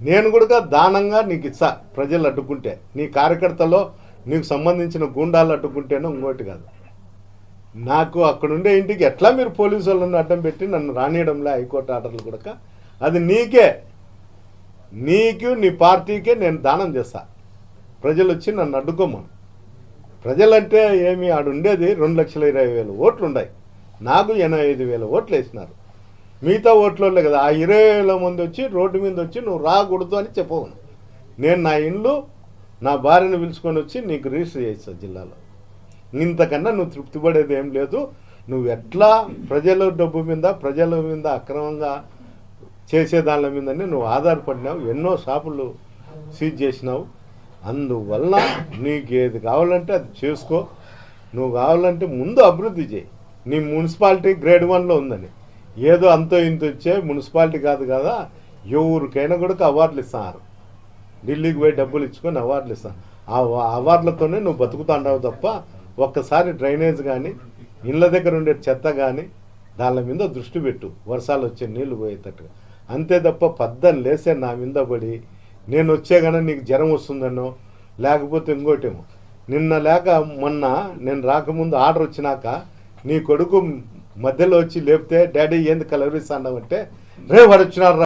నేను కూడా దానంగా నీకు ఇస్తా. ప్రజలు అడ్డుకుంటే, నీ కార్యకర్తలో నీకు సంబంధించిన గూండాలు అడ్డుకుంటేనో ఇంకోటి కాదు. నాకు అక్కడుండే ఇంటికి ఎట్లా మీరు పోలీసు వాళ్ళని అడ్డం పెట్టి నన్ను రానియడంలే హైకోర్టు ఆర్డర్లు కూడా, అది నీకు నీ పార్టీకే నేను దానం చేస్తా. ప్రజలు వచ్చి నన్ను అడ్డుకోమను. ప్రజలంటే ఏమి, ఆడుండేది 2,20,000 ఓట్లు ఉన్నాయి. నాకు 85,000 ఓట్లు వేసినారు. మిగతా ఓట్లోనే కదా ఆ 20,000 మంది వచ్చి రోడ్డు మీద వచ్చి నువ్వు రాకూడదు అని చెప్పవు. నేను నా ఇండ్లు నా భార్యను పిలుచుకొని వచ్చి నీకు రిజిస్టర్ చేస్తా జిల్లాలో. ఇంతకన్నా నువ్వు తృప్తి పడేది ఏం లేదు. నువ్వు ఎట్లా ప్రజల డబ్బు మీద, ప్రజల మీద అక్రమంగా చేసే దాని మీదనే నువ్వు ఆధారపడినావు. ఎన్నో షాపులు సీజ్ చేసినావు. అందువల్ల నీకు ఏది కావాలంటే అది చేసుకో. నువ్వు కావాలంటే ముందు అభివృద్ధి చేయి. నీ మున్సిపాలిటీ గ్రేడ్ 1లో ఉందని ఏదో అంతో ఇంత వచ్చే మున్సిపాలిటీ కాదు కదా. ఎవరికైనా కూడా అవార్డులు ఇస్తున్నారు. ఢిల్లీకి పోయి డబ్బులు ఇచ్చుకొని అవార్డులు ఇస్తాను. ఆ అవార్డులతోనే నువ్వు బతుకుతాండావు తప్ప ఒక్కసారి డ్రైనేజ్ కానీ, ఇళ్ళ దగ్గర ఉండే చెత్త కానీ దాని మీద దృష్టి పెట్టు. వర్షాలు వచ్చే నీళ్లు పోయేటట్టుగా. అంతే తప్ప పద్దం లేసే నా మీద పడి నేను వచ్చే కానీ నీకు జ్వరం వస్తుందనో లేకపోతే ఇంకోటేమో. నిన్న లేక మొన్న నేను రాకముందు ఆర్డర్ వచ్చినాక నీ కొడుకు మధ్యలో వచ్చి లేపితే డాడీ ఏంది కలవరిస్తాండావంటే రే వాడు వచ్చినారు